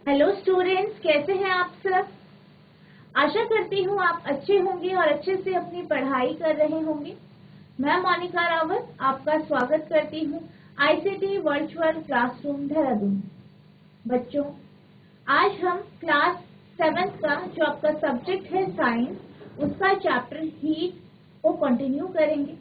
Hello students, कैसे हैं आप सब। आशा करती हूँ आप अच्छे होंगे और अच्छे से अपनी पढ़ाई कर रहे होंगे। मैं मोनिका रावत आपका स्वागत करती हूँ आईसीटी वर्चुअल क्लासरूम देहरादून। बच्चों, आज हम क्लास 7th का जो आपका सब्जेक्ट है साइंस, उसका चैप्टर हीट को कंटिन्यू करेंगे।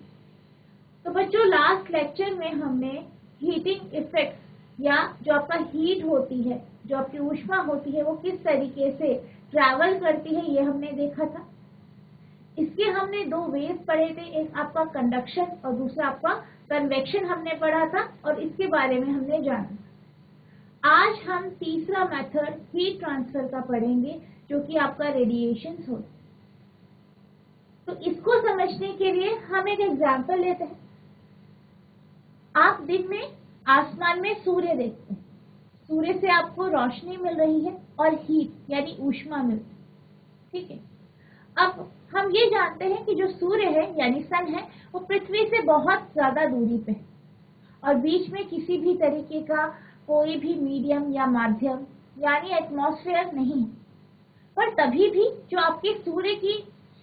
तो बच्चों, लास्ट लेक्चर में हमने हीटिंग इफेक्ट या जो आपका हीट होती है, जो आपकी ऊष्मा होती है, वो किस तरीके से ट्रैवल करती है, ये हमने देखा था। इसके हमने दो वेज पढ़े थे, एक आपका कंडक्शन और दूसरा आपका कन्वेक्शन हमने पढ़ा था, और इसके बारे में हमने जाना। आज हम तीसरा मेथड हीट ट्रांसफर का पढ़ेंगे, जो कि आपका रेडिएशन होता है। तो इसको समझने के लिए हम एक एग्जाम्पल लेते हैं। आप दिन में आसमान में सूर्य देखते हैं, सूर्य से आपको रोशनी मिल रही है और हीट यानी ऊष्मा मिल रही है, ठीक है। अब हम ये जानते हैं कि जो सूर्य है यानी सन है, वो पृथ्वी से बहुत ज्यादा दूरी पे है और बीच में किसी भी तरीके का कोई भी मीडियम या माध्यम यानी एटमॉस्फेयर नहीं है। पर तभी भी जो आपके सूर्य की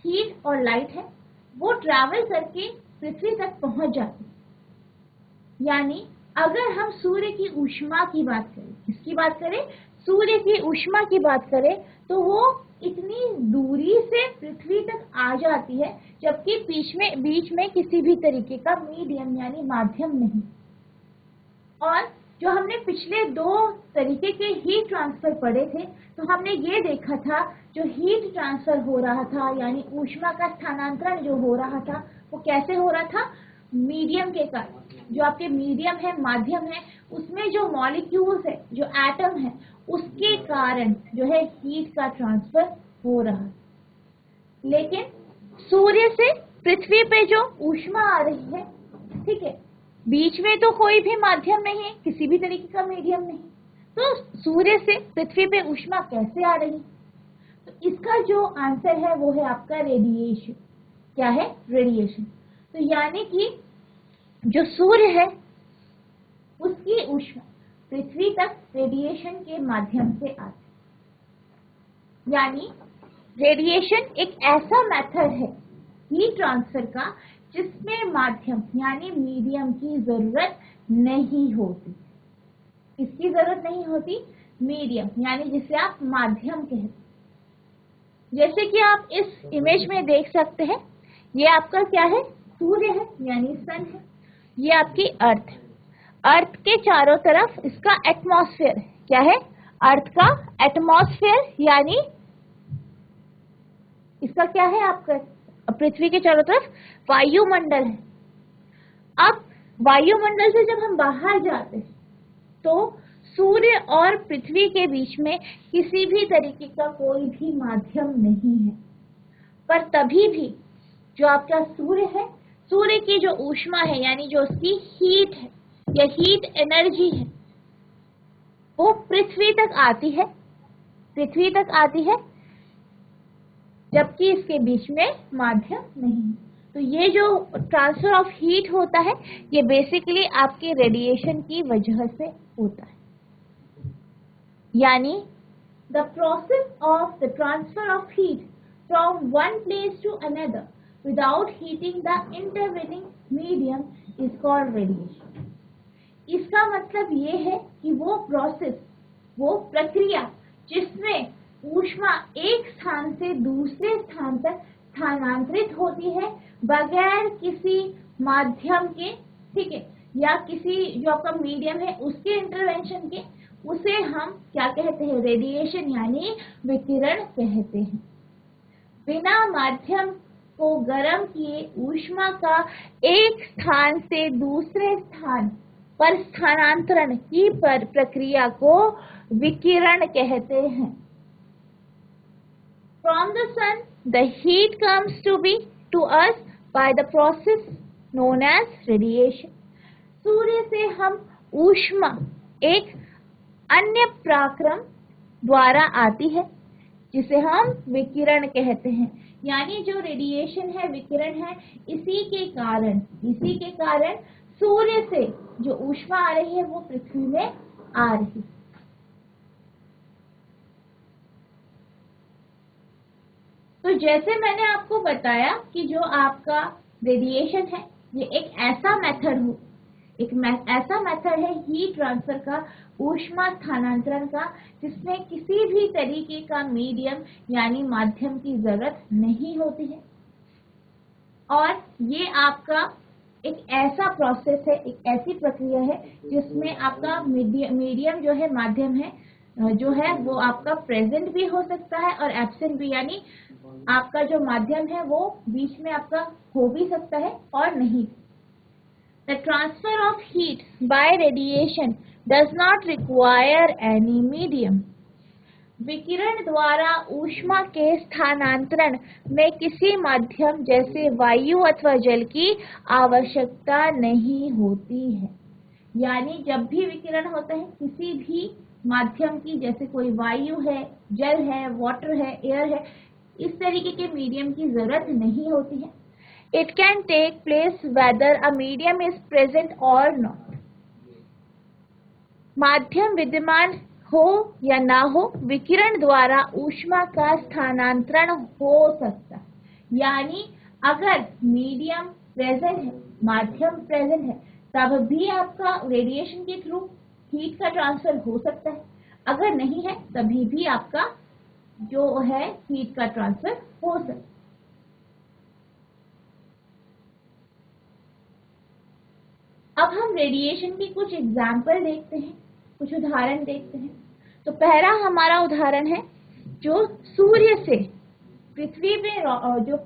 हीट और लाइट है, वो ट्रैवल करके पृथ्वी तक पहुंच जाती है। यानी अगर हम सूर्य की ऊष्मा की बात करें, किसकी बात करें, सूर्य की ऊष्मा की बात करें, तो वो इतनी दूरी से पृथ्वी तक आ जाती है, जबकि बीच में किसी भी तरीके का मीडियम यानी माध्यम नहीं। और जो हमने पिछले दो तरीके के हीट ट्रांसफर पढ़े थे, तो हमने ये देखा था जो हीट ट्रांसफर हो रहा था यानी ऊष्मा का स्थानांतरण जो हो रहा था, वो कैसे हो रहा था, मीडियम के कारण। जो आपके मीडियम है, माध्यम है, उसमें जो मॉलिक्यूल्स है, जो एटम है, उसके कारण जो है हीट का ट्रांसफर हो रहा है। लेकिन सूर्य से पृथ्वी पे जो ऊष्मा आ रही है, ठीक है, बीच में तो कोई भी माध्यम नहीं है, किसी भी तरीके का मीडियम नहीं, तो सूर्य से पृथ्वी पे ऊष्मा कैसे आ रही। तो इसका जो आंसर है वो है आपका रेडिएशन। क्या है, रेडिएशन। तो यानी कि जो सूर्य है उसकी ऊष्मा पृथ्वी तक रेडिएशन के माध्यम से आती है। यानी रेडिएशन एक ऐसा मेथड है हीट ट्रांसफर का जिसमें माध्यम यानी मीडियम की जरूरत नहीं होती। किसकी जरूरत नहीं होती, मीडियम यानी जिसे आप माध्यम कहते हैं। जैसे कि आप इस इमेज में देख सकते हैं, ये आपका क्या है, सूर्य है यानी सन है, ये आपकी अर्थ है। अर्थ के चारों तरफ इसका एटमॉस्फेयर है। क्या है, अर्थ का एटमॉस्फेयर यानी इसका क्या है, आपका पृथ्वी के चारों तरफ वायुमंडल है। अब वायुमंडल से जब हम बाहर जाते हैं तो सूर्य और पृथ्वी के बीच में किसी भी तरीके का कोई भी माध्यम नहीं है। पर तभी भी जो आपका सूर्य है, सूर्य की जो ऊष्मा है यानी जो उसकी हीट है या हीट एनर्जी है, वो पृथ्वी तक आती है, पृथ्वी तक आती है, जबकि इसके बीच में माध्यम नहीं है। तो ये जो ट्रांसफर ऑफ हीट होता है, ये बेसिकली आपके रेडिएशन की वजह से होता है। यानी the process of the transfer of heat from one place to another without heating the intervening medium is called radiation. इसका मतलब ये है कि वो प्रोसेस, वो प्रक्रिया जिसमें ऊष्मा एक स्थान से दूसरे स्थान तक स्थानांतरित होती है बगैर किसी माध्यम के, ठीक है, या किसी जो आपका मीडियम है उसके इंटरवेंशन के, उसे हम क्या कहते हैं, रेडिएशन यानी विकिरण कहते हैं। बिना माध्यम को गर्म किए ऊष्मा का एक स्थान से दूसरे स्थान पर स्थानांतरण की प्रक्रिया को विकिरण कहते हैं। From the sun, the heat comes to us by the process known as radiation. सूर्य से हम ऊष्मा एक अन्य प्रक्रम द्वारा आती है जिसे हम विकिरण कहते हैं। यानी जो रेडिएशन है, विकिरण है, इसी के कारण सूर्य से जो ऊष्मा आ रही है वो पृथ्वी में आ रही है। तो जैसे मैंने आपको बताया कि जो आपका रेडिएशन है ये एक ऐसा मेथड है हीट ट्रांसफर का, ऊष्मा स्थानांतरण का, जिसमें किसी भी तरीके का मीडियम यानी माध्यम की जरूरत नहीं होती है। और ये आपका एक ऐसा प्रोसेस है, एक ऐसी प्रक्रिया है जिसमें आपका मीडियम जो है, माध्यम है जो है वो आपका प्रेजेंट भी हो सकता है और एब्सेंट भी, यानी आपका जो माध्यम है वो बीच में आपका हो भी सकता है और नहीं। The transfer of heat by radiation does not require any medium. विकिरण द्वारा ऊष्मा के स्थानांतरण में किसी माध्यम जैसे वायु अथवा जल की आवश्यकता नहीं होती है। यानी जब भी विकिरण होता है किसी भी माध्यम की, जैसे कोई वायु है, जल है, वाटर है, एयर है, इस तरीके के मीडियम की जरूरत नहीं होती है। It can take place whether a medium is present or not. माध्यम विद्यमान हो या ना हो, विकिरण द्वारा ऊष्मा का स्थानांतरण हो सकता है। यानी अगर मीडियम प्रेजेंट है, माध्यम प्रेजेंट है, तब भी आपका रेडिएशन के थ्रू हीट का ट्रांसफर हो सकता है। अगर नहीं है तभी भी आपका जो है हीट का ट्रांसफर हो सकता है। अब हम रेडिएशन की कुछ एग्जाम्पल देखते हैं, कुछ उदाहरण देखते हैं। तो पहला हमारा उदाहरण है जो सूर्य से पृथ्वी पे जो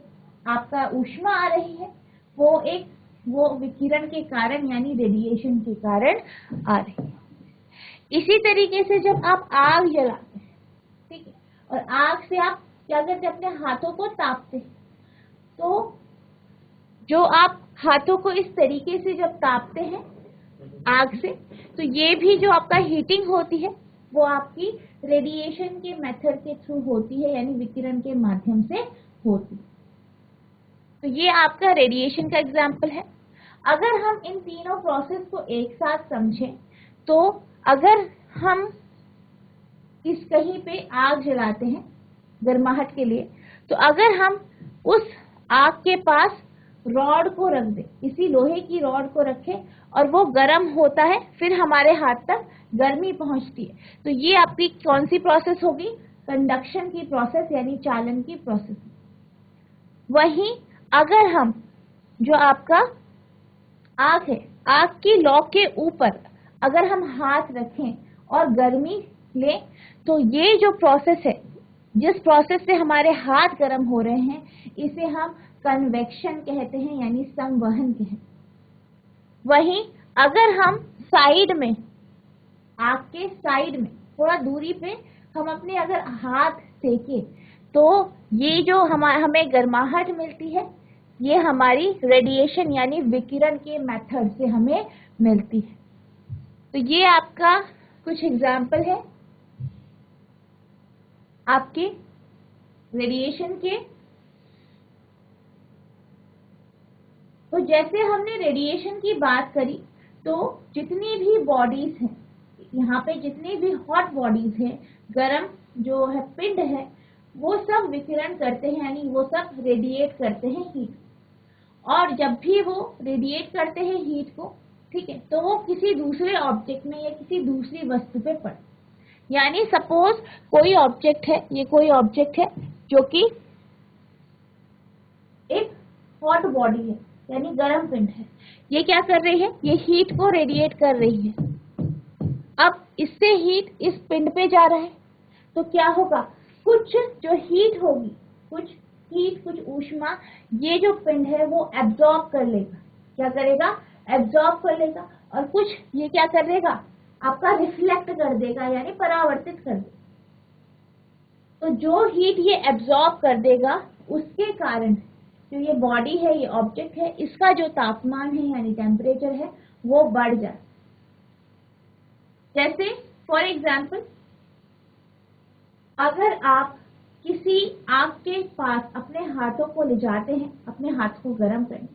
आपका ऊष्मा आ रही है वो विकिरण के कारण यानी रेडिएशन के कारण आ रही है। इसी तरीके से जब आप आग जलाते हैं, ठीक है, और आग से आप क्या करते हैं, अपने हाथों को तापते हैं, तो जो आप हाथों को इस तरीके से जब तापते हैं आग से, तो ये भी जो आपका हीटिंग होती है वो आपकी रेडिएशन के मेथड के थ्रू होती है, यानी विकिरण के माध्यम से होती है। तो ये आपका रेडिएशन का एग्जाम्पल है। अगर हम इन तीनों प्रोसेस को एक साथ समझें, तो अगर हम इस कहीं पे आग जलाते हैं गर्माहट के लिए, तो अगर हम उस आग के पास रॉड को रख दें, इसी लोहे की रॉड को रखें और वो गर्म होता है, फिर हमारे हाथ तक गर्मी पहुंचती है, तो ये आपकी कौन सी प्रोसेस होगी, कंडक्शन की प्रोसेस यानी चालन की प्रोसेस। वहीं अगर हम जो आपका आग है, आग की लौ के ऊपर अगर हम हाथ रखें और गर्मी लें, तो ये जो प्रोसेस है, जिस प्रोसेस से हमारे हाथ गर्म हो रहे हैं, इसे हम कन्वेक्शन कहते हैं यानी संवहन कहते हैं। वहीं अगर हम साइड में, आग के साइड में थोड़ा दूरी पे हम अपने अगर हाथ सेके, तो ये जो हमें गर्माहट मिलती है, ये हमारी रेडिएशन यानी विकिरण के मेथड से हमें मिलती है। तो ये आपका कुछ एग्जाम्पल है आपके रेडिएशन के। तो जैसे हमने रेडिएशन की बात करी, तो जितनी भी बॉडीज हैं, यहाँ पे जितनी भी हॉट बॉडीज हैं, गर्म जो है पिंड है, वो सब विकिरण करते हैं, यानी वो सब रेडिएट करते हैं हीट। और जब भी वो रेडिएट करते हैं हीट को, ठीक है, तो वो किसी दूसरे ऑब्जेक्ट में या किसी दूसरी वस्तु पे पड़े। यानी सपोज कोई ऑब्जेक्ट है, ये कोई ऑब्जेक्ट है जो कि एक हॉट बॉडी है यानी गर्म पिंड है, ये क्या कर रही है, ये हीट को रेडिएट कर रही है। अब इससे हीट इस पिंड पे जा रहा है, तो क्या होगा, कुछ जो हीट होगी, कुछ ऊष्मा ये जो पिंड है वो एब्जॉर्ब कर लेगा। क्या करेगा, एब्जॉर्ब कर लेगा, और कुछ ये क्या कर देगा, आपका रिफ्लेक्ट कर देगा यानी परावर्तित कर देगा। तो जो हीट ये एब्जॉर्ब कर देगा, उसके कारण जो ये बॉडी है, ये ऑब्जेक्ट है, इसका जो तापमान है यानी टेम्परेचर है वो बढ़ जाए। जैसे फॉर एग्जाम्पल, अगर आप किसी आग के पास अपने हाथों को ले जाते हैं, अपने हाथ को गर्म करने,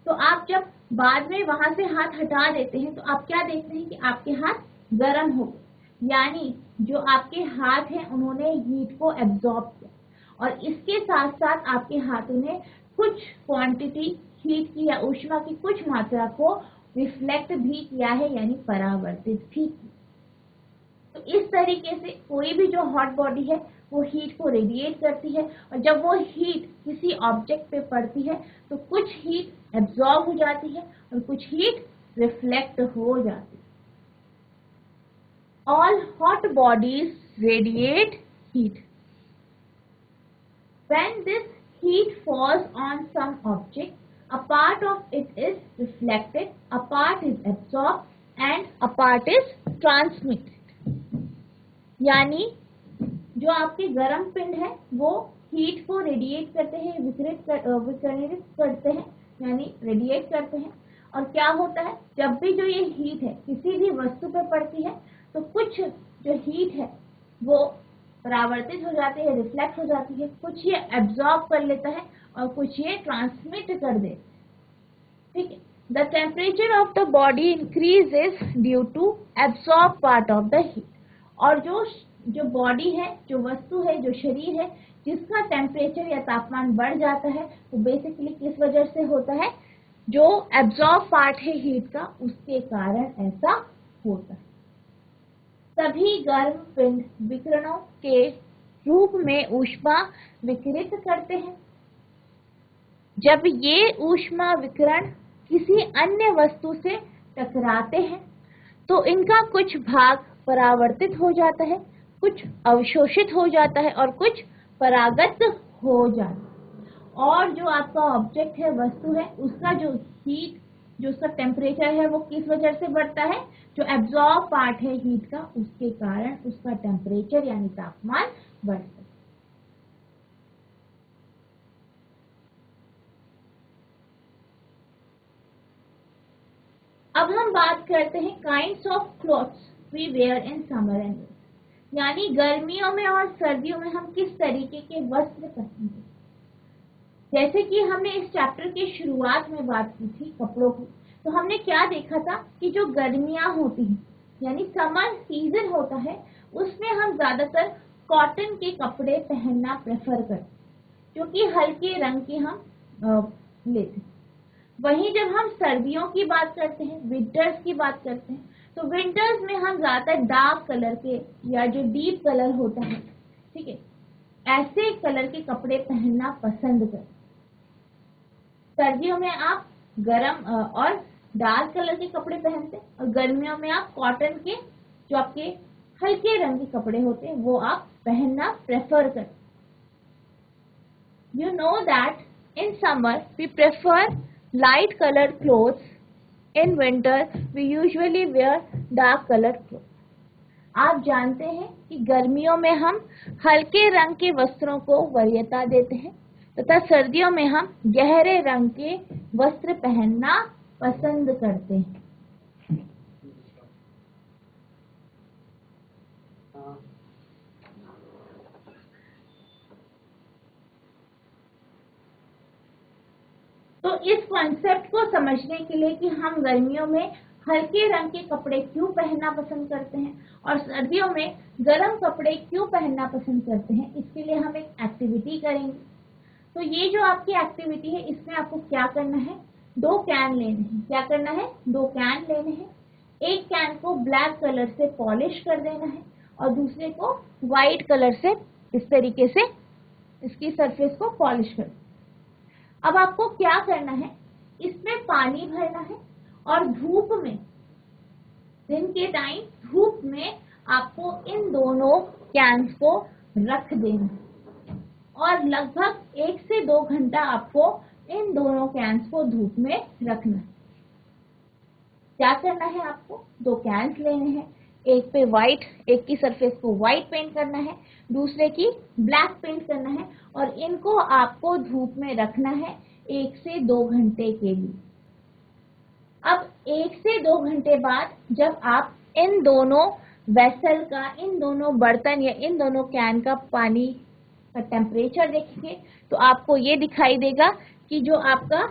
तो आप जब बाद में वहां से हाथ हटा देते हैं, तो आप क्या देखते हैं कि आपके हाथ गर्म हो गए, यानी जो आपके हाथ हैं उन्होंने हीट को एब्जॉर्ब किया। और इसके साथ साथ आपके हाथों ने कुछ क्वांटिटी हीट की या ऊष्मा की कुछ मात्रा को रिफ्लेक्ट भी किया है, यानी परावर्तित भी की। तो इस तरीके से कोई भी जो हॉट बॉडी है वो हीट को रेडिएट करती है, और जब वो हीट किसी ऑब्जेक्ट पे पड़ती है तो कुछ हीट एब्जॉर्ब हो जाती है और कुछ हीट रिफ्लेक्ट हो जाती है। All hot bodies radiate heat. When this heat falls on some object, a part of it is reflected, a part is absorbed, and a part is transmitted. यानी जो आपके गर्म पिंड है वो हीट को रेडिएट करते हैं, विकिरणित करते हैं, यानी रेडिएट करते हैं। और क्या होता है, जब भी जो ये हीट है किसी भी वस्तु पर पड़ती है तो कुछ जो हीट है वो परावर्तित हो जाती है, रिफ्लेक्ट हो जाती है, कुछ ये एब्जॉर्ब कर लेता है और कुछ ये ट्रांसमिट कर देता है। ठीक है। The temperature of the body increases due to absorb part of the heat. और जो बॉडी है, जो वस्तु है, जो शरीर है, जिसका टेम्परेचर या तापमान बढ़ जाता है वो बेसिकली किस वजह से होता है, जो एब्सॉर्ब पार्ट है हीट का, उसके कारण ऐसा होता है। सभी गर्म पिंड विकिरणों के रूप में ऊष्मा विकिरित करते हैं। जब ये ऊष्मा विकिरण किसी अन्य वस्तु से टकराते हैं तो इनका कुछ भाग परावर्तित हो जाता है, कुछ अवशोषित हो जाता है और कुछ परागत हो जाता है। और जो आपका ऑब्जेक्ट है, वस्तु है, उसका जो हीट, जो उसका टेम्परेचर है वो किस वजह से बढ़ता है, जो एब्जॉर्ब पार्ट है हीट का, उसके कारण उसका टेम्परेचर यानी तापमान बढ़ता है। अब हम बात करते हैं kinds of clothes we wear in summer and winter, यानी गर्मियों में और सर्दियों में हम किस तरीके के वस्त्र पहनते हैं। जैसे कि हमने इस चैप्टर के शुरुआत में बात की थी कपड़ों की, तो हमने क्या देखा था कि जो गर्मियां होती हैं यानी समर सीजन होता है, उसमें हम ज्यादातर कॉटन के कपड़े पहनना प्रेफर करते हैं, जो कि हल्के रंग के हम लेते हैं। वहीं जब हम सर्दियों की बात करते हैं, विंटर्स की बात करते हैं, तो विंटर्स में हम ज्यादातर डार्क कलर के या जो डीप कलर होता है, ठीक है, ऐसे कलर के कपड़े पहनना पसंद करते हैं। सर्दियों में आप गरम और डार्क कलर के कपड़े पहनते हैं, और गर्मियों में आप कॉटन के जो आपके हल्के रंग के कपड़े होते हैं वो आप पहनना प्रेफर करते हैं। You know that in summer we prefer light colored clothes. In winter we usually wear dark colored clothes. आप जानते हैं कि गर्मियों में हम हल्के रंग के वस्त्रों को वरीयता देते हैं तथा सर्दियों में हम गहरे रंग के वस्त्र पहनना पसंद करते हैं। तो इस कॉन्सेप्ट को समझने के लिए कि हम गर्मियों में हल्के रंग के कपड़े क्यों पहनना पसंद करते हैं और सर्दियों में गर्म कपड़े क्यों पहनना पसंद करते हैं, इसके लिए हम एक एक्टिविटी करेंगे। तो ये जो आपकी एक्टिविटी है, इसमें आपको क्या करना है, 2 कैन लेने हैं। क्या करना है, 2 कैन लेने हैं। एक कैन को ब्लैक कलर से पॉलिश कर देना है और दूसरे को व्हाइट कलर से इस तरीके से इसकी सरफेस को पॉलिश कर। अब आपको क्या करना है, इसमें पानी भरना है और धूप में, दिन के टाइम धूप में आपको इन दोनों कैन्स को रख देना है और लगभग 1 से 2 घंटा आपको इन दोनों कैन्स को धूप में रखना है। क्या करना है, आपको 2 कैन्स लेने हैं, एक पे व्हाइट, एक की सरफेस को व्हाइट पेंट करना है, दूसरे की ब्लैक पेंट करना है और इनको आपको धूप में रखना है 1 से 2 घंटे के लिए। अब 1 से 2 घंटे बाद जब आप इन दोनों वेसल का, इन दोनों बर्तन या इन दोनों कैन का पानी का टेम्परेचर देखेंगे तो आपको ये दिखाई देगा कि जो आपका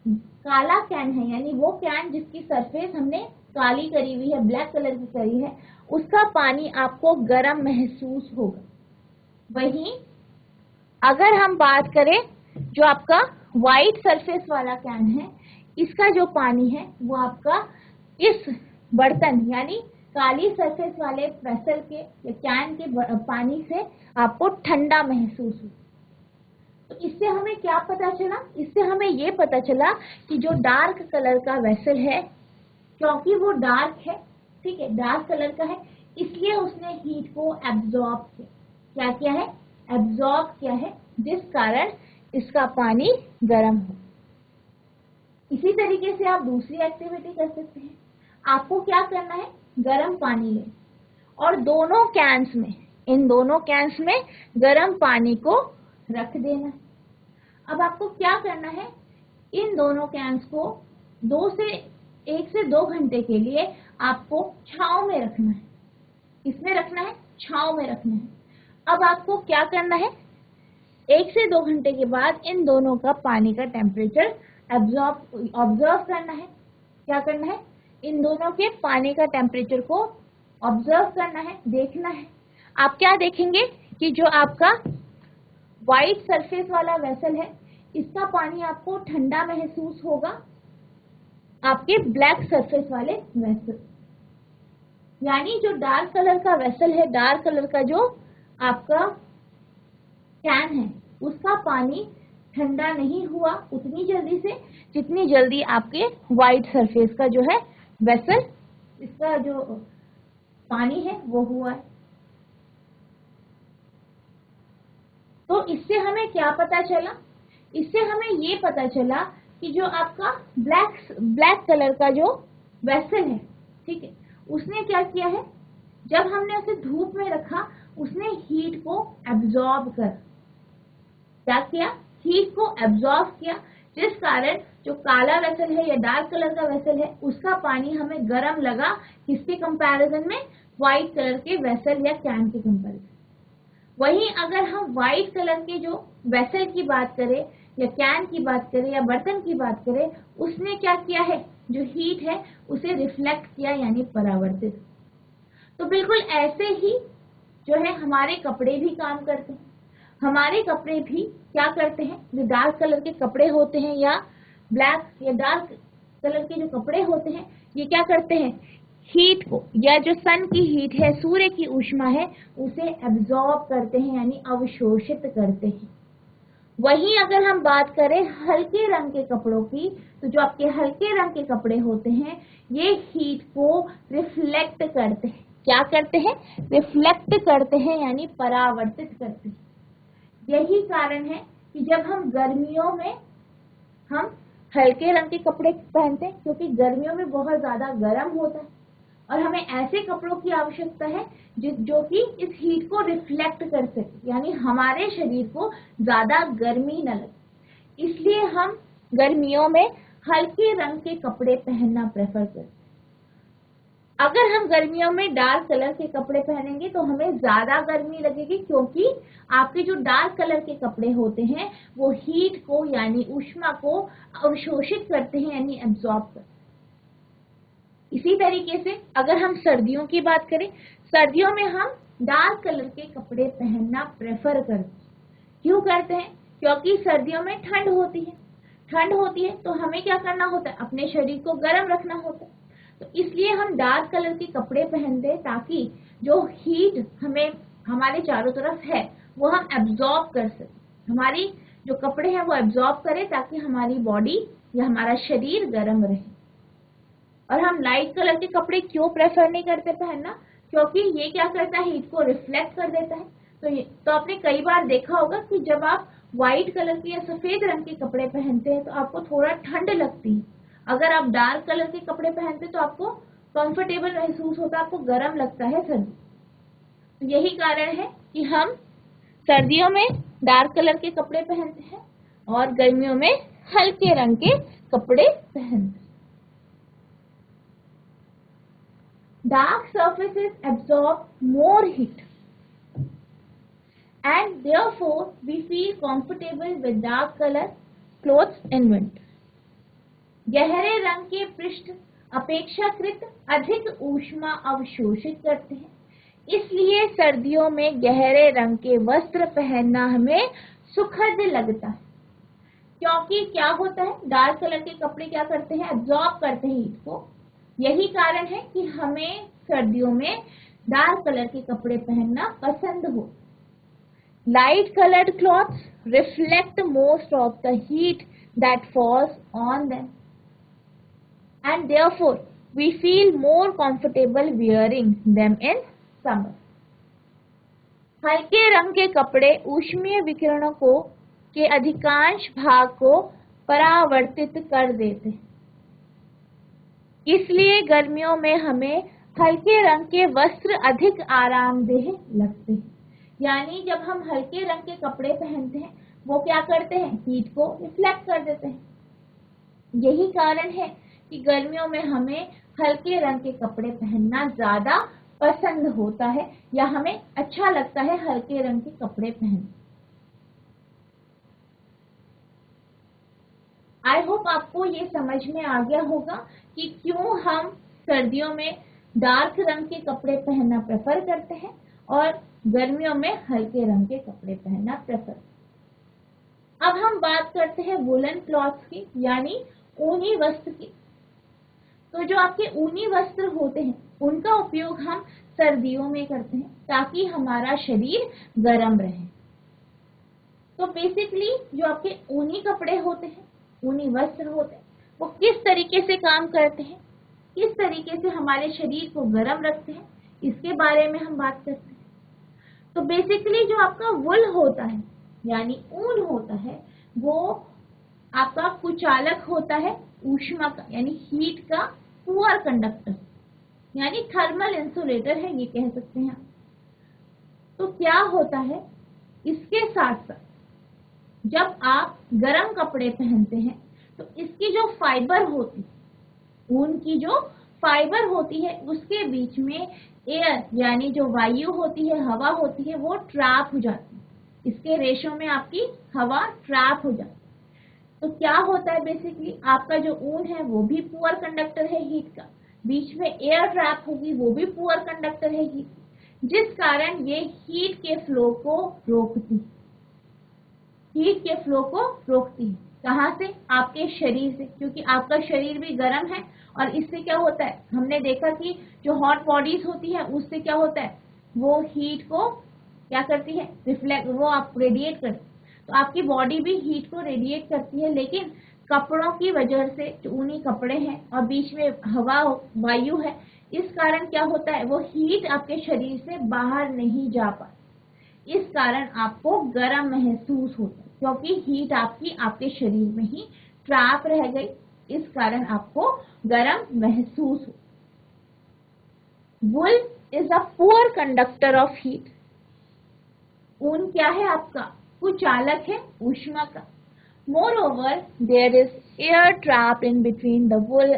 काला कैन है, यानी वो कैन जिसकी सरफेस हमने काली करी हुई है, ब्लैक कलर की करी है, उसका पानी आपको गर्म महसूस होगा। वहीं अगर हम बात करें जो आपका व्हाइट सरफेस वाला कैन है, इसका जो पानी है वो आपका इस बर्तन यानी काली सरफेस वाले वेसल के या कैन के पानी से आपको ठंडा महसूस हो। तो इससे हमें क्या पता चला? इससे हमें ये पता चला कि जो डार्क कलर का वेसल है, क्योंकि वो डार्क है, ठीक है, डार्क कलर का है, इसलिए उसने हीट को एब्जॉर्ब किया। क्या किया है? एब्जॉर्ब किया है, जिस कारण इसका पानी गर्म हो। इसी तरीके से आप दूसरी एक्टिविटी कर सकते हैं। आपको क्या करना है? गर्म पानी लें और दोनों कैंस में, इन दोनों कैंस में गर्म पानी को रख देना है। अब आपको क्या करना है? इन दोनों कैंस को 1 से 2 घंटे के लिए आपको छांव में रखना है। इसमें रखना है, छांव में रखना है। अब आपको क्या करना है? 1 से 2 घंटे के बाद इन दोनों का पानी का टेम्परेचर ऑब्जर्व करना है। क्या करना है? इन दोनों के पानी का टेम्परेचर को ऑब्जर्व करना है, देखना है। आप क्या देखेंगे कि जो आपका व्हाइट सरफेस वाला वेसल है, इसका पानी आपको ठंडा महसूस होगा आपके ब्लैक सरफेस वाले वेसल, यानी जो डार्क कलर का वेसल है, डार्क कलर का जो आपका कैन है, उसका पानी ठंडा नहीं हुआ उतनी जल्दी से जितनी जल्दी आपके व्हाइट सरफेस का जो है वेसल, इसका जो पानी है वो हुआ है। तो इससे हमें क्या पता चला? इससे हमें ये पता चला कि जो आपका ब्लैक कलर का जो वेसल है, ठीक है, उसने क्या किया है? जब हमने उसे धूप में रखा, उसने हीट को एब्जॉर्ब कर, क्या किया? हीट को एब्जॉर्ब किया, जिस कारण जो काला वेसल है या डार्क कलर का वेसल है, उसका पानी हमें गर्म लगा। किसके कंपैरिजन में? व्हाइट कलर के वेसल या कैन के कंपैरिजन। वहीं अगर हम व्हाइट कलर के जो वेसल की बात करें या कैन की बात करें या बर्तन की बात करें, उसने क्या किया है? जो हीट है उसे रिफ्लेक्ट किया, यानी परावर्तित। तो बिल्कुल ऐसे ही जो है हमारे कपड़े भी काम करते हैं। हमारे कपड़े भी क्या करते हैं? जो डार्क कलर के कपड़े होते हैं या ब्लैक या डार्क कलर के जो कपड़े होते हैं, ये क्या करते हैं? हीट को, या जो सन की हीट है, सूर्य की ऊष्मा है, उसे एब्जॉर्ब करते हैं, यानी अवशोषित करते हैं। वहीं अगर हम बात करें हल्के रंग के कपड़ों की, तो जो आपके हल्के रंग के कपड़े होते हैं, ये हीट को रिफ्लेक्ट करते हैं। क्या करते हैं? रिफ्लेक्ट करते हैं, यानी परावर्तित करते हैं। यही कारण है कि जब हम गर्मियों में हम हल्के रंग के कपड़े पहनते हैं, क्योंकि गर्मियों में बहुत ज्यादा गर्म होता है और हमें ऐसे कपड़ों की आवश्यकता है जो कि इस हीट को रिफ्लेक्ट कर सके, यानी हमारे शरीर को ज्यादा गर्मी न लगे। इसलिए हम गर्मियों में हल्के रंग के कपड़े पहनना प्रेफर करते हैं। अगर हम गर्मियों में डार्क कलर के कपड़े पहनेंगे तो हमें ज्यादा गर्मी लगेगी, क्योंकि आपके जो डार्क कलर के कपड़े होते हैं वो हीट को, यानी ऊष्मा को अवशोषित करते हैं, यानी एब्जॉर्ब करते हैं। इसी तरीके से अगर हम सर्दियों की बात करें, सर्दियों में हम डार्क कलर के कपड़े पहनना प्रेफर करते हैं। क्यों करते हैं? क्योंकि सर्दियों में ठंड होती है। ठंड होती है तो हमें क्या करना होता है? अपने शरीर को गर्म रखना होता है। तो इसलिए हम डार्क कलर के कपड़े पहनते हैं, ताकि जो हीट हमें हमारे चारों तरफ है वो हम एब्जॉर्ब कर सकें। हमारी जो कपड़े हैं वो एब्जॉर्ब करें, ताकि हमारी बॉडी या हमारा शरीर गर्म रहे। और हम लाइट कलर के कपड़े क्यों प्रेफर नहीं करते पहनना? क्योंकि ये क्या करता है? हीट को रिफ्लेक्ट कर देता है। तो आपने कई बार देखा होगा कि जब आप व्हाइट कलर के या सफेद रंग के कपड़े पहनते हैं तो आपको थोड़ा ठंड लगती है। अगर आप डार्क कलर के कपड़े पहनते तो आपको कंफर्टेबल महसूस होता, आपको गर्म लगता है सर्दी। तो यही कारण है कि हम सर्दियों में डार्क कलर के कपड़े पहनते हैं और गर्मियों में हल्के रंग के कपड़े पहनते हैं। Dark surfaces absorb more heat and therefore we feel comfortable with dark color clothes in winter. गहरे रंग के पृष्ठ अपेक्षाकृत अधिक ऊष्मा अवशोषित करते हैं, इसलिए सर्दियों में गहरे रंग के वस्त्र पहनना हमें सुखद लगता है। क्योंकि क्या होता है, डार्क कलर के कपड़े क्या करते हैं, एब्जॉर्ब करते हैं हीट को। यही कारण है कि हमें सर्दियों में डार्क कलर के कपड़े पहनना पसंद हो। Light coloured clothes reflect most of the heat that falls on them and therefore we feel more comfortable wearing them in summer. हल्के रंग के कपड़े ऊष्मीय विकिरणों को के अधिकांश भाग को परावर्तित कर देते हैं, इसलिए गर्मियों में हमें हल्के रंग के वस्त्र अधिक आरामदेह लगते हैं। यानी जब हम हल्के रंग के कपड़े पहनते हैं वो क्या करते हैं, हीट को रिफ्लेक्ट कर देते हैं। यही कारण है कि गर्मियों में हमें हल्के रंग के कपड़े पहनना ज्यादा पसंद होता है या हमें अच्छा लगता है हल्के रंग के कपड़े पहनना। आई होप आपको ये समझ में आ गया होगा कि क्यों हम सर्दियों में डार्क रंग के कपड़े पहनना प्रेफर करते हैं और गर्मियों में हल्के रंग के कपड़े पहनना प्रेफर। अब हम बात करते हैं वुलन क्लॉथ्स की, यानी ऊनी वस्त्र की। तो जो आपके ऊनी वस्त्र होते हैं उनका उपयोग हम सर्दियों में करते हैं ताकि हमारा शरीर गर्म रहे। तो बेसिकली जो आपके ऊनी कपड़े होते हैं, ऊनी वस्त्र होते हैं, वो किस तरीके से काम करते हैं, किस तरीके से हमारे शरीर को गर्म रखते हैं, इसके बारे में हम बात करते हैं। तो बेसिकली जो आपका वुल होता है यानी ऊन होता है, वो आपका कुचालक होता है ऊष्मा का यानी हीट का पुअर कंडक्टर, यानी थर्मल इंसुलेटर है, ये कह सकते हैं। तो क्या होता है, इसके साथ साथ जब आप गर्म कपड़े पहनते हैं तो इसकी जो फाइबर होती है, ऊन की जो फाइबर होती है, उसके बीच में एयर यानी जो वायु होती है, हवा होती है, वो ट्रैप हो जाती है। इसके रेशों में आपकी हवा ट्रैप हो जाती है। तो क्या होता है, बेसिकली आपका जो ऊन है वो भी पुअर कंडक्टर है हीट का, बीच में एयर ट्रैप होगी, वो भी पुअर कंडक्टर है हीट, जिस कारण ये हीट के फ्लो को रोकती है। हीट के फ्लो को रोकती है कहाँ से, आपके शरीर से, क्योंकि आपका शरीर भी गर्म है और इससे क्या होता है, हमने देखा कि जो हॉट बॉडीज होती है उससे क्या होता है, वो हीट को क्या करती है, रिफ्लेक्ट, वो आप रेडिएट करती है। तो आपकी बॉडी भी हीट को रेडिएट करती है, लेकिन कपड़ों की वजह से, जो ऊनी कपड़े हैं और बीच में हवा वायु है, इस कारण क्या होता है, वो हीट आपके शरीर से बाहर नहीं जा पाती। इस कारण आपको गर्म महसूस होता है, क्योंकि हीट आपकी आपके शरीर में ही ट्रैप रह गई, इस कारण आपको गर्म महसूस हो। Wool is a poor conductor of heat. ऊन क्या है आपका, कुचालक है ऊष्मा का। Moreover, there is air trap in between the wool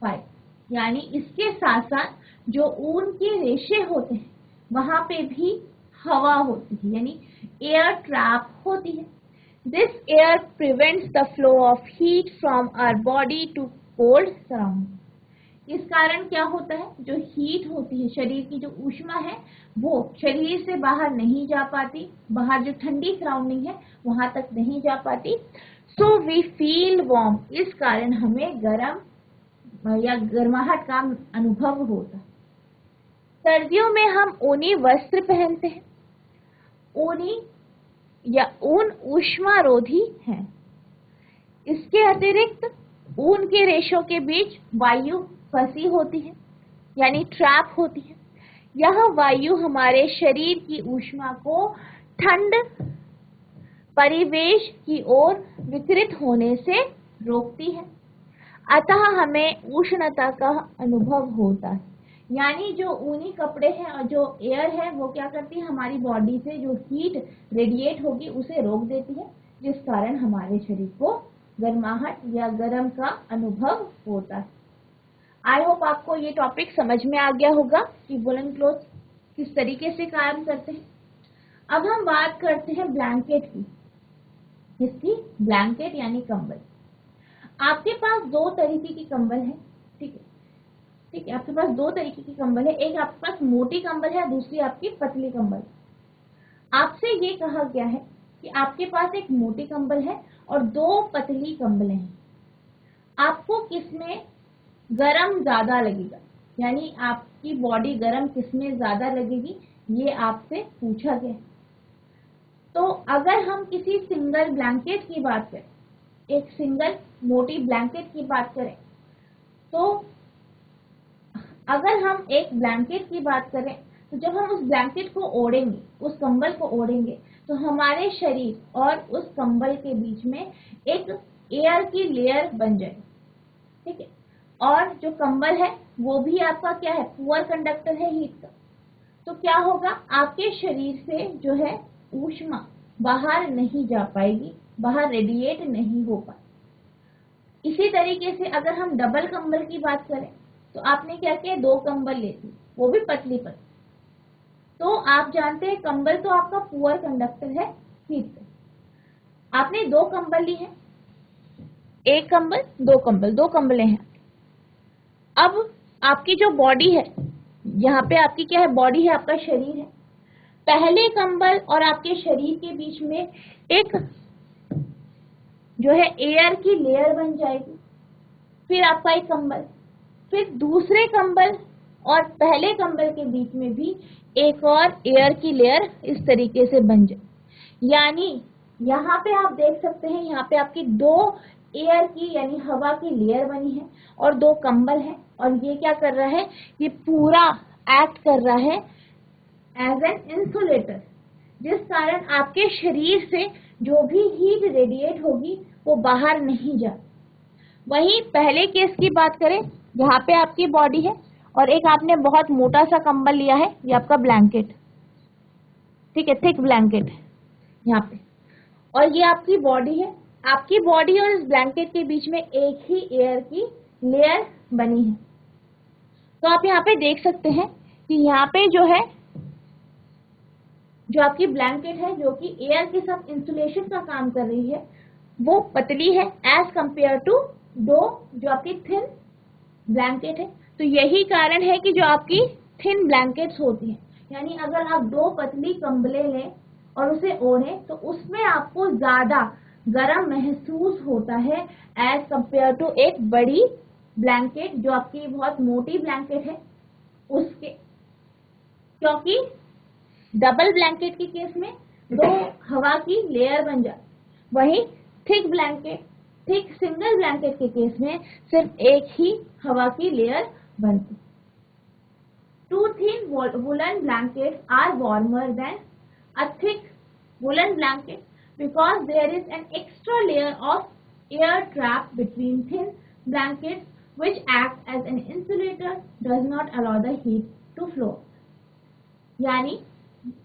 fiber, यानी इसके साथ साथ जो ऊन के रेशे होते हैं वहां पे भी हवा होती है, यानी एयर ट्रैप होती है। This air prevents the flow of heat from our body to cold surroundings. इस कारण क्या होता है, जो हीट होती है, शरीर की जो ऊष्मा है, वो शरीर से बाहर नहीं जा पाती, बाहर जो ठंडी सराउंडिंग है वहां तक नहीं जा पाती। सो वी फील वार्म, इस कारण हमें गर्म या गर्माहट का अनुभव होता है। सर्दियों में हम ऊनी वस्त्र पहनते हैं। ऊनी या ऊन ऊष्मारोधी है। इसके अतिरिक्त ऊन के रेशों के बीच वायु फंसी होती है, यानी ट्रैप होती है। यह वायु हमारे शरीर की ऊष्मा को ठंड परिवेश की ओर विकृत होने से रोकती है, अतः हमें उष्णता का अनुभव होता है। यानी जो ऊनी कपड़े हैं और जो एयर है वो क्या करती है, हमारी बॉडी से जो हीट रेडिएट होगी उसे रोक देती है, जिस कारण हमारे शरीर को गर्माहट या गर्म का अनुभव होता है। आई होप आपको ये टॉपिक समझ में आ गया होगा कि वुलन क्लोथ किस तरीके से काम करते हैं। अब हम बात करते हैं ब्लैंकेट की। इसकी ब्लैंकेट यानी कंबल। आपके पास दो तरीके की कंबल है, ठीक है, ठीक है, आपके पास दो तरीके की कंबल है। एक आपके पास मोटी कंबल है, दूसरी आपकी पतली कंबल। आपसे ये कहा गया है कि आपके पास एक मोटी कंबल है और 2 पतली कंबलें हैं, आपको किसमें गरम ज्यादा लगेगा, यानी आपकी बॉडी गरम किसमें ज्यादा लगेगी, ये आपसे पूछा गया है। तो अगर हम किसी सिंगल ब्लैंकेट की बात करें, एक सिंगल मोटी ब्लैंकेट की बात करें, तो अगर हम एक ब्लैंकेट की बात करें तो जब हम उस ब्लैंकेट को ओढ़ेंगे, उस कंबल को ओढ़ेंगे, तो हमारे शरीर और उस कंबल के बीच में एक एयर की लेयर बन जाएगी, ठीक है। और जो कंबल है वो भी आपका क्या है, पुअर कंडक्टर है हीट का। तो क्या होगा, आपके शरीर से जो है ऊष्मा बाहर नहीं जा पाएगी, बाहर रेडिएट नहीं हो पाएगी। इसी तरीके से अगर हम डबल कंबल की बात करें तो आपने क्या किया, 2 कंबल लेती, वो भी पतली पतली। तो आप जानते हैं कंबल तो आपका पुअर कंडक्टर है हीट का। आपने 2 कंबल ली है, 1 कंबल 2 कंबल, 2 कंबलें हैं। अब आपकी जो बॉडी है, यहाँ पे आपकी क्या है, बॉडी है, आपका शरीर है। पहले कंबल और आपके शरीर के बीच में एक जो है एयर की लेयर बन जाएगी, फिर आपका एक कंबल, फिर दूसरे कंबल और पहले कंबल के बीच में भी एक और एयर की लेयर इस तरीके से बन जाए। यानी यहाँ पे आप देख सकते हैं, यहाँ पे आपकी 2 एयर की यानी हवा की लेयर बनी है और 2 कंबल है, और ये क्या कर रहा है, ये पूरा एक्ट कर रहा है एज एन इंसुलेटर, जिस कारण आपके शरीर से जो भी हीट रेडिएट होगी वो बाहर नहीं जा। वहीं पहले केस की बात करें, यहाँ पे आपकी बॉडी है और एक आपने बहुत मोटा सा कंबल लिया है, ये आपका ब्लैंकेट, ठीक है, थिक ब्लैंकेट यहाँ पे, और ये आपकी बॉडी है। आपकी बॉडी और इस ब्लैंकेट के बीच में एक ही एयर की लेयर बनी है। तो आप यहाँ पे देख सकते हैं कि यहाँ पे जो है, जो आपकी ब्लैंकेट है जो कि एयर के साथ इंसुलेशन का काम कर रही है, वो पतली है एज कंपेयर टू 2 जो आपकी थिन ब्लैंकेट है। तो यही कारण है कि जो आपकी थिन ब्लैंकेट्स होती हैं, यानी अगर आप 2 पतली कंबलें लें और उसे ओढ़ें तो उसमें आपको ज्यादा गर्म महसूस होता है एज कंपेयर टू एक बड़ी ब्लैंकेट जो आपकी बहुत मोटी ब्लैंकेट है उसके, क्योंकि डबल ब्लैंकेट के केस में 2 हवा की लेयर बन जाती, वहीं thick blanket, thick single blanket के केस में सिर्फ एक ही हवा की लेयर बनती। 2 thin woolen blankets are warmer than a thick woolen blanket because there is an extra layer of air trapped between thin blankets which act as an insulator, does not allow the heat to flow. यानी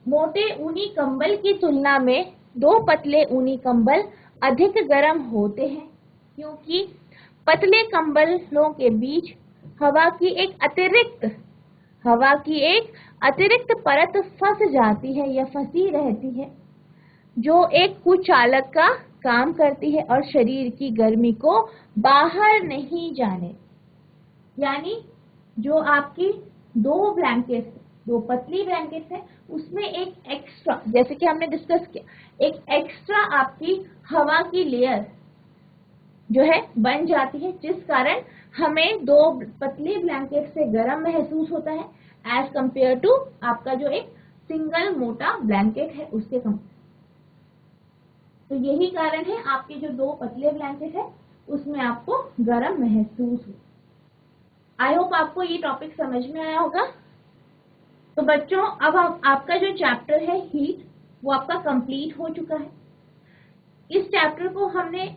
मोटे ऊनी कंबल की तुलना में 2 पतले ऊनी कंबल अधिक गर्म होते हैं, क्योंकि पतले कंबलों के बीच हवा की एक अतिरिक्त परत फंस जाती है या फंसी रहती है, जो एक कुचालक का काम करती है और शरीर की गर्मी को बाहर नहीं जाने। यानी जो आपकी 2 ब्लैंकेट, 2 पतली ब्लैंकेट है, उसमें एक एक्स्ट्रा, जैसे कि हमने डिस्कस किया, एक एक्स्ट्रा आपकी हवा की लेयर जो है बन जाती है, जिस कारण हमें 2 पतली ब्लैंकेट से गर्म महसूस होता है एज कंपेयर टू आपका जो एक सिंगल मोटा ब्लैंकेट है उसके कंपेयर। तो यही कारण है आपके जो 2 पतले ब्लैंकेट है उसमें आपको गर्म महसूस हो। आई होप आपको ये टॉपिक समझ में आया होगा। तो बच्चों, अब आपका जो चैप्टर है हीट, वो आपका कंप्लीट हो चुका है। इस चैप्टर को हमने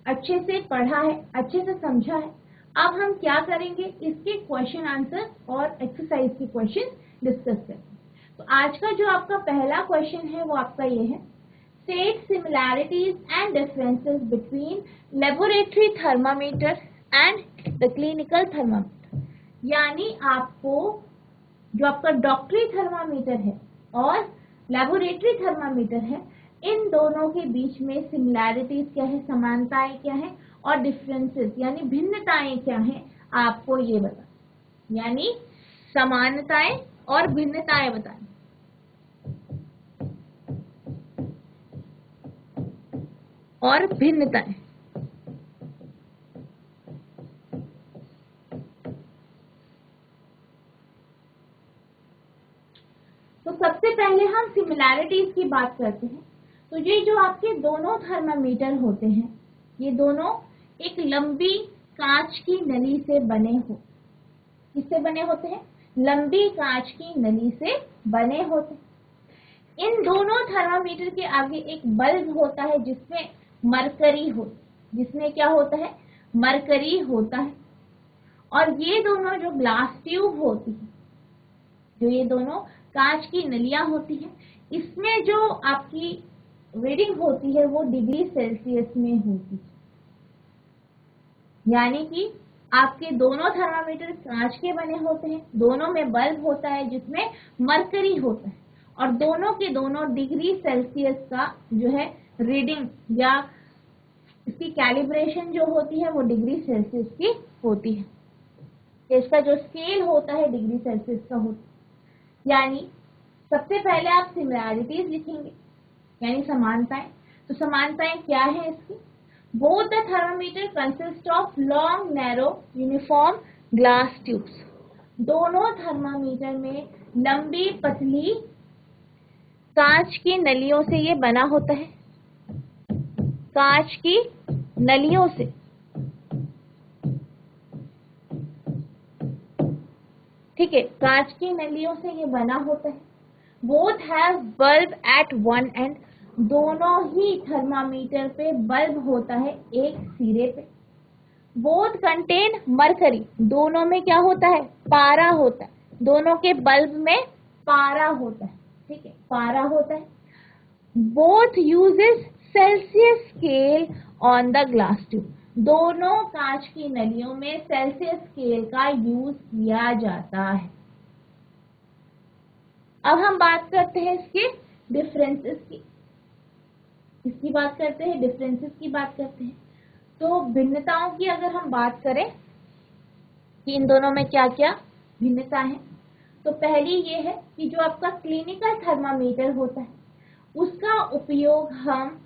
अच्छे से पढ़ा है, अच्छे से समझा है। अब हम क्या करेंगे, इसके क्वेश्चन आंसर और एक्सरसाइज के क्वेश्चन डिस्कस करेंगे। तो आज का जो आपका पहला क्वेश्चन है वो आपका ये है, state similarities and differences between laboratory thermometer and the clinical thermometer. यानी आपको जो आपका डॉक्टरी थर्मामीटर है और लेबोरेटरी थर्मामीटर है, इन दोनों के बीच में सिमिलैरिटीज क्या है, समानताएं क्या है, और डिफरेंसेस यानी भिन्नताएं क्या है, आपको ये बताना। यानी समानताएं और भिन्नताएं बतानी। और भिन्नताएं। तो सबसे पहले हम सिमिलैरिटीज की बात करते हैं। तो ये जो आपके दोनों थर्मामीटर होते हैं, ये दोनों एक लंबी कांच की नली से बने हो। किससे बने होते हैं? लंबी कांच की नली से बने होते हैं। इन दोनों थर्मामीटर के आगे एक बल्ब होता है जिसमें मरकरी हो, जिसमें क्या होता है? मरकरी होता है। और ये दोनों जो ग्लास ट्यूब होती है, जो ये दोनों कांच की नलियां होती है, इसमें जो आपकी रीडिंग होती है वो डिग्री सेल्सियस में होती है। यानी कि आपके दोनों थर्मामीटर कांच के बने होते हैं, दोनों में बल्ब होता है जिसमें मरकरी होता है, और दोनों के दोनों डिग्री सेल्सियस का जो है रीडिंग या इसकी कैलिब्रेशन जो होती है वो डिग्री सेल्सियस की होती है। इसका जो स्केल होता है डिग्री सेल्सियस का होता है। यानी सबसे पहले आप सिमिलैरिटीज लिखेंगे, यानी समानताएं। तो समानताएं क्या है इसकी? Both the thermometer consist of long narrow uniform glass tubes. दोनों थर्मामीटर में लंबी पतली कांच की नलियों से ये बना होता है, कांच की नलियों से। ठीक है, कांच की नलियों से ये बना होता है। Both have bulb at one end. दोनों ही थर्मामीटर पे बल्ब होता है एक सिरे पे। Both contain mercury. दोनों में क्या होता है? पारा होता है। दोनों के बल्ब में पारा होता है। ठीक है, पारा होता है। Both uses Celsius scale on the glass tube. दोनों कांच की नलियों में सेल्सियस स्केल का यूज किया जाता है। अब हम बात करते हैं इसके डिफरेंसेस की। इसकी बात करते हैं, डिफरेंसेस की बात करते हैं। तो भिन्नताओं की अगर हम बात करें कि इन दोनों में क्या क्या भिन्नता है, तो पहली ये है कि जो आपका क्लिनिकल थर्मामीटर होता है उसका उपयोग हम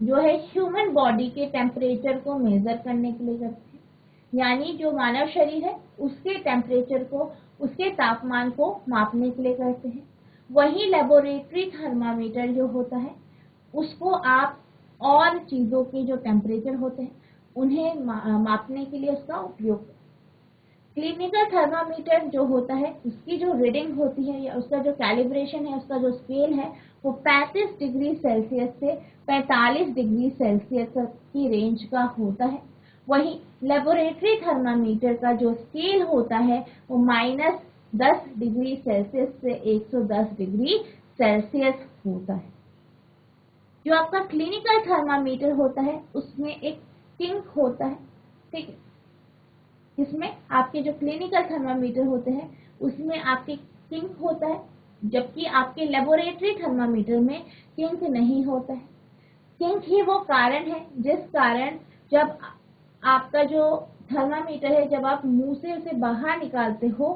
जो है ह्यूमन बॉडी के टेम्परेचर को मेजर करने के लिए करते हैं। यानी जो मानव शरीर है उसके टेम्परेचर को, उसके तापमान को मापने के लिए करते हैं। वही लेबोरेटरी थर्मामीटर जो होता है उसको आप और चीजों के जो टेम्परेचर होते हैं उन्हें मापने के लिए उसका उपयोग करते हैं। क्लिनिकल थर्मामीटर जो होता है उसकी जो रीडिंग होती है या उसका जो कैलिब्रेशन है, उसका जो स्केल है वो 35 डिग्री सेल्सियस से 45 डिग्री सेल्सियस की रेंज का होता है। वही लेबोरेटरी थर्मामीटर का जो स्केल होता है वो -10 डिग्री सेल्सियस से 110 डिग्री सेल्सियस होता है। जो आपका क्लिनिकल थर्मामीटर होता है उसमें एक किंक होता है। ठीक है, इसमें आपके जो क्लिनिकल थर्मामीटर होते हैं उसमें आपके किंक होता है, जबकि आपके लेबोरेटरी थर्मामीटर में किंक नहीं होता है। किंक ही वो कारण है जिस कारण जब आपका जो थर्मामीटर है जब आप मुंह से उसे बाहर निकालते हो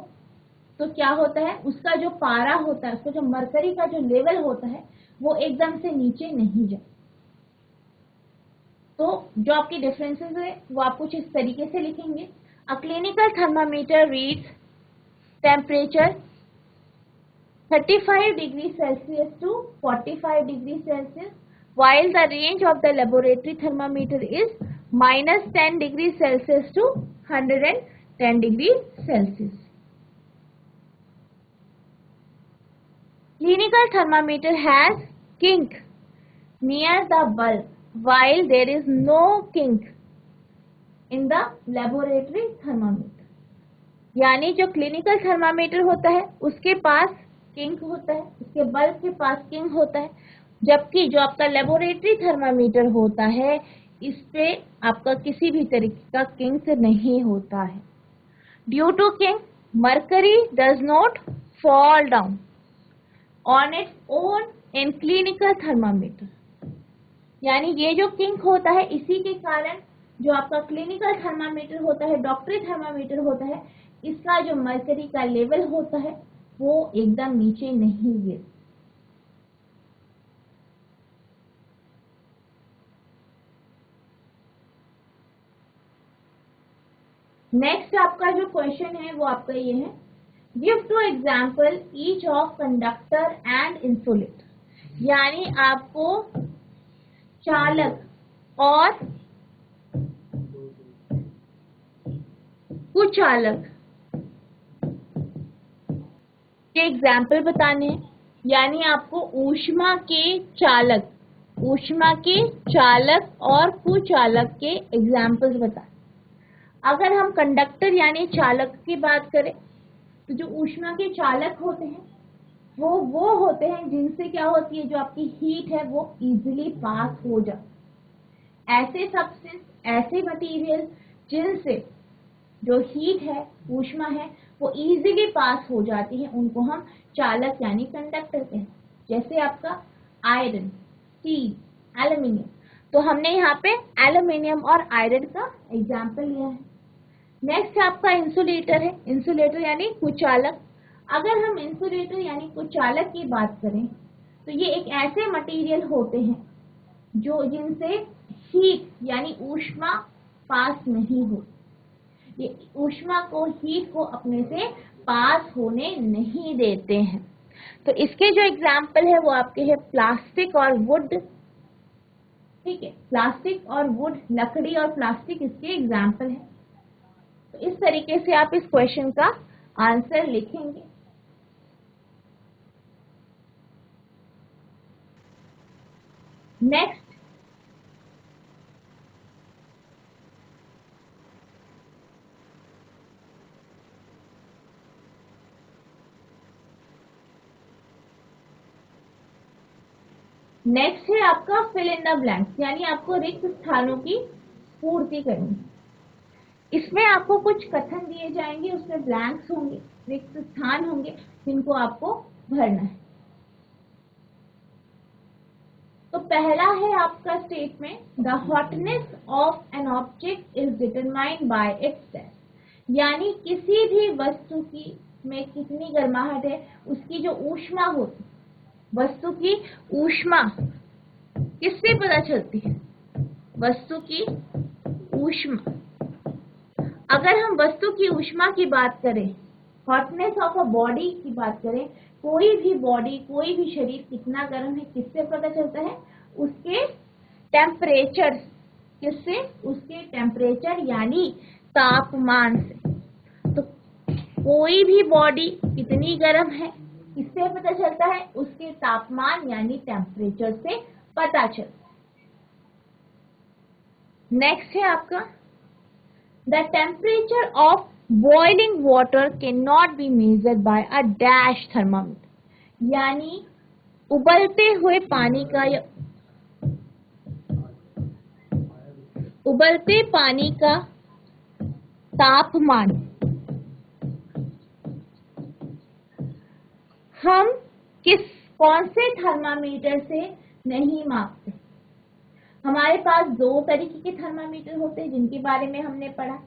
तो क्या होता है, उसका जो पारा होता है, उसका जो मरकरी का जो लेवल होता है वो एकदम से नीचे नहीं जाए। तो जो आपकी डिफरेंसेस है वो आप कुछ इस तरीके से लिखेंगे। A clinical thermometer reads temperature 35 degrees Celsius to 45 degrees Celsius, while the range of the laboratory thermometer is -10 degrees Celsius to 110 degrees Celsius. Clinical thermometer has kink near the bulb, while there is no kink in the laboratory thermometer. यानी जो clinical thermometer होता है उसके पास kink होता है, उसके bulb के पास kink होता है, जबकि जो आपका लेबोरेटरी थर्मामीटर होता है इस पे आपका किसी भी तरीके का किंक नहीं होता है। Due to kink mercury does not fall down on its own in clinical thermometer. यानी ये जो किंक होता है इसी के कारण जो आपका क्लिनिकल थर्मामीटर होता है, डॉक्टरी थर्मामीटर होता है, इसका जो मरकरी का लेवल होता है वो एकदम नीचे नहीं गिरता। नेक्स्ट आपका जो क्वेश्चन है वो आपका ये है, give two example each of conductor and insulator. यानी आपको चालक और कुचालक के एग्जाम्पल बताने हैं। यानी आपको ऊष्मा के चालक और कुचालक के एग्जाम्पल्स बताने। अगर हम कंडक्टर यानी चालक की बात करें तो जो ऊष्मा के चालक होते हैं वो होते हैं जिनसे क्या होती है, जो आपकी हीट है वो इजीली पास हो जाए। ऐसे सब्सटेंस, ऐसे मटेरियल जिनसे जो हीट है, ऊष्मा है, वो इजीली पास हो जाती है, उनको हम चालक यानी कंडक्टर कहते हैं। जैसे आपका आयरन, स्टील, एल्यूमिनियम। तो हमने यहाँ पे एल्यूमिनियम और आयरन का एग्जाम्पल लिया है। नेक्स्ट आपका इंसुलेटर है। इंसुलेटर यानी कुचालक। अगर हम इंसुलेटर यानी कुचालक की बात करें तो ये एक ऐसे मटेरियल होते हैं जो जिनसे हीट यानी ऊष्मा पास नहीं हो, ये ऊष्मा को, हीट को अपने से पास होने नहीं देते हैं। तो इसके जो एग्जाम्पल है वो आपके हैं प्लास्टिक और वुड। ठीक है, प्लास्टिक और वुड, लकड़ी और प्लास्टिक इसके एग्जाम्पल है। तो इस तरीके से आप इस क्वेश्चन का आंसर लिखेंगे। नेक्स्ट, नेक्स्ट है आपका फिल इन द ब्लैंक्स। यानी आपको रिक्त स्थानों की पूर्ति करनी है। इसमें आपको कुछ कथन दिए जाएंगे, उसमें ब्लैंक्स होंगे, रिक्त स्थान होंगे जिनको आपको भरना है। तो पहला है आपका statement, the hotness of an object is determined by its test. यानी किसी भी वस्तु की में कितनी गर्माहट है, उसकी जो ऊष्मा होती, वस्तु की ऊष्मा किससे पता चलती है? वस्तु की ऊष्मा। अगर हम वस्तु की ऊष्मा की बात करें, हॉटनेस ऑफ अ बॉडी की बात करें, कोई भी बॉडी, कोई भी शरीर कितना गर्म है किससे पता चलता है? उसके टेम्परेचर। किससे? उसके टेम्परेचर यानी तापमान से। तो कोई भी बॉडी कितनी गर्म है किससे पता चलता है? उसके तापमान यानी टेम्परेचर से पता चलता है। नेक्स्ट है आपका, the temperature of boiling water can not be measured by a dash thermometer. यानी उबलते हुए पानी का या उबलते पानी का तापमान हम कौन से थर्मामीटर से नहीं मापते? हमारे पास दो तरीके के थर्मामीटर होते हैं जिनके बारे में हमने पढ़ा।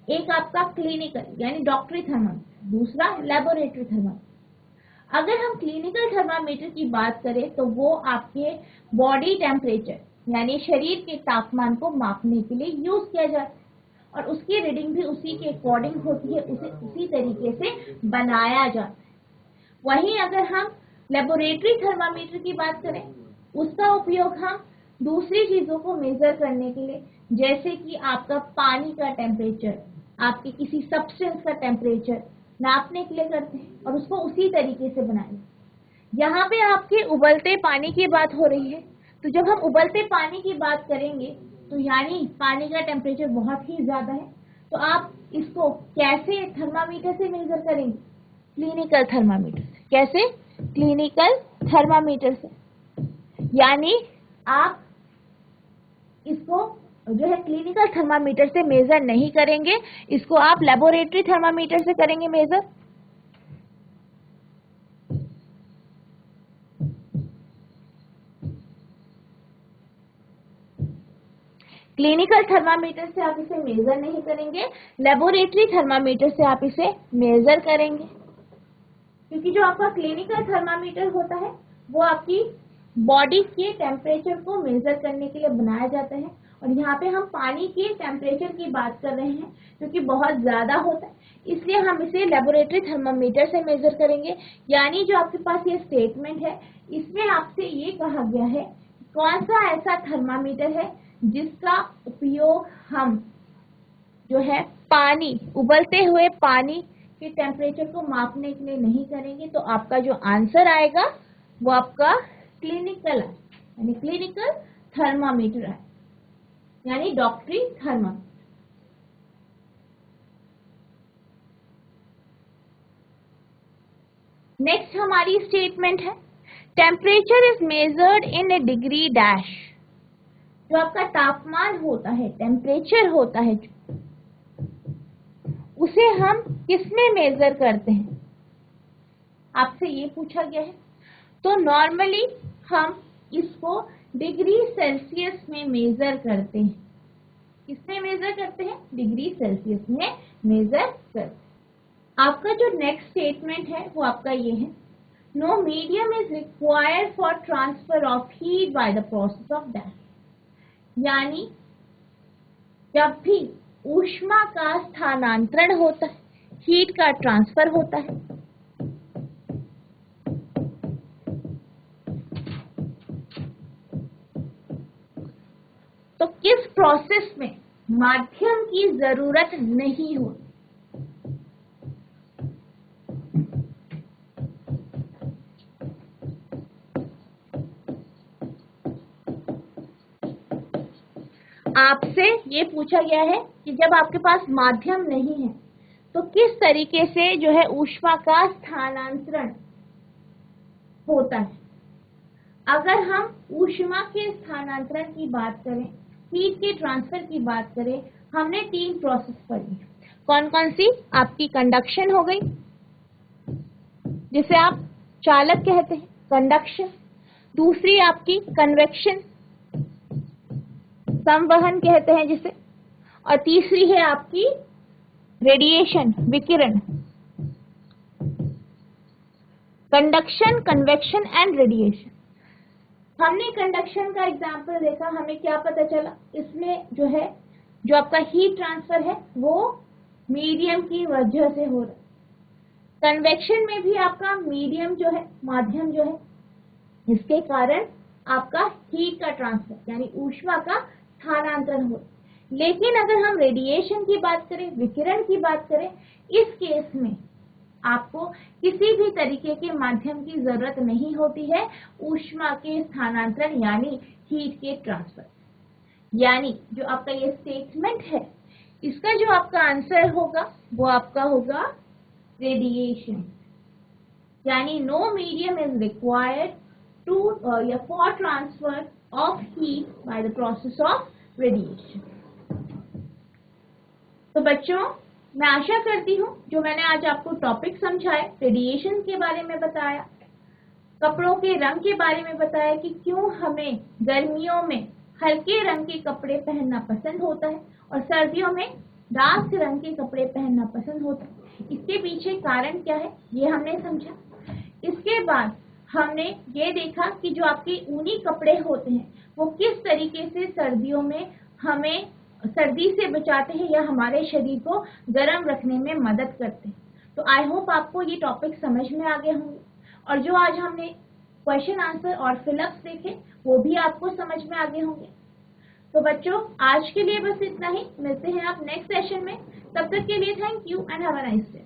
एक आपका क्लिनिकल यानी डॉक्टरी थर्मामीटर, दूसरा लेबोरेटरी थर्मामीटर। अगर हम क्लिनिकल थर्मामीटर की बात करें तो वो आपके बॉडी टेम्परेचर यानी शरीर के तापमान को मापने के लिए यूज किया जाता है, और उसकी रीडिंग भी उसी के अकॉर्डिंग होती है, उसे उसी तरीके से बनाया जाता है। वहीं अगर हम लेबोरेटरी थर्मामीटर की बात करें, उसका उपयोग हम दूसरी चीजों को मेजर करने के लिए, जैसे कि आपका पानी का टेम्परेचर, आपके किसी सब्सटेंस का टेम्परेचर नापने के लिए करते हैं, और उसको उसी तरीके से बनाए। यहाँ पे आपके उबलते पानी की बात हो रही है, तो जब हम उबलते पानी की बात करेंगे तो यानी पानी का टेम्परेचर बहुत ही ज्यादा है, तो आप इसको कैसे थर्मामीटर से मेजर करेंगे? क्लिनिकल थर्मामीटर से। कैसे? क्लिनिकल थर्मामीटर से। यानी आप इसको जो है क्लिनिकल थर्मामीटर से मेजर नहीं करेंगे, इसको आप लेबोरेटरी थर्मामीटर से करेंगे मेजर। क्लिनिकल थर्मामीटर से आप इसे मेजर नहीं करेंगे, लेबोरेटरी थर्मामीटर से आप इसे मेजर करेंगे। क्योंकि जो आपका क्लिनिकल थर्मामीटर होता है वो आपकी बॉडी के टेम्परेचर को मेजर करने के लिए बनाया जाता है, और यहाँ पे हम पानी के टेम्परेचर की बात कर रहे हैं क्योंकि बहुत ज़्यादा होता है, इसलिए हम इसे लेबोरेटरी थर्मामीटर से मेजर करेंगे। यानी जो आपके पास ये स्टेटमेंट है, इसमें आपसे ये कहा गया है कौन सा ऐसा थर्मामीटर है जिसका उपयोग हम जो है पानी, उबलते हुए पानी के टेम्परेचर को मापने के लिए नहीं करेंगे। तो आपका जो आंसर आएगा वो आपका क्लिनिकल है, यानी क्लिनिकल थर्मामीटर है, यानी डॉक्टरी थर्मामीटर। नेक्स्ट हमारी स्टेटमेंट है temperature is measured in A degree dash. जो आपका तापमान होता है, टेम्परेचर होता है, उसे हम किसमें मेजर करते हैं, आपसे ये पूछा गया है। तो नॉर्मली हम इसको डिग्री सेल्सियस में मेजर करते हैं। किसमें मेजर करते हैं? डिग्री सेल्सियस में मेजर करते हैं। आपका जो नेक्स्ट स्टेटमेंट है वो आपका ये है no medium is required for transfer of heat by the process of dash. यानी जब भी ऊष्मा का स्थानांतरण होता है, हीट का ट्रांसफर होता है, तो किस प्रोसेस में माध्यम की जरूरत नहीं होती। आपसे ये पूछा गया है कि जब आपके पास माध्यम नहीं है तो किस तरीके से जो है ऊष्मा का स्थानांतरण होता है। अगर हम ऊष्मा के स्थानांतरण की बात करें, हीट के ट्रांसफर की बात करें, हमने 3 प्रोसेस पढ़ी। कौन कौन सी? आपकी कंडक्शन हो गई, जिसे आप चालक कहते हैं, कंडक्शन। दूसरी आपकी कन्वेक्शन, संवहन कहते हैं जिसे। और तीसरी है आपकी रेडिएशन, विकिरण। Conduction, convection and radiation. हमने कंडक्शन का एग्जांपल देखा, हमें क्या पता चला, इसमें जो है जो आपका हीट ट्रांसफर है वो मीडियम की वजह से हो रहा है। कन्वेक्शन में भी आपका मीडियम जो है, माध्यम जो है, इसके कारण आपका हीट का ट्रांसफर यानी ऊष्मा का स्थानांतरण हो। लेकिन अगर हम रेडिएशन की बात करें, विकिरण की बात करें, इस केस में आपको किसी भी तरीके के माध्यम की जरूरत नहीं होती है ऊष्मा के स्थानांतरण यानी हीट के ट्रांसफर। यानी जो आपका ये स्टेटमेंट है, इसका जो आपका आंसर होगा वो आपका होगा रेडिएशन। यानी no medium is required to या for transfer of heat by the process of radiation. तो बच्चों, मैं आशा करती हूँ जो मैंने आज आपको टॉपिक समझाए, रेडिएशन के बारे में बताया, कपड़ों के रंग के बारे में बताया कि क्यों हमें गर्मियों में हल्के रंग के कपड़े पहनना पसंद होता है और सर्दियों में डार्क रंग के कपड़े पहनना पसंद होता है। इसके पीछे कारण क्या है ये हमने समझा। इसके बाद हमने ये देखा कि जो आपके ऊनी कपड़े होते हैं वो किस तरीके से सर्दियों में हमें सर्दी से बचाते हैं या हमारे शरीर को गर्म रखने में मदद करते हैं। तो आई होप आपको ये टॉपिक समझ में आ गए होंगे और जो आज हमने क्वेश्चन आंसर और फिलअप्स देखे वो भी आपको समझ में आ गए होंगे। तो बच्चों, आज के लिए बस इतना ही। मिलते हैं आप नेक्स्ट सेशन में। तब तक के लिए thank you and have a nice day.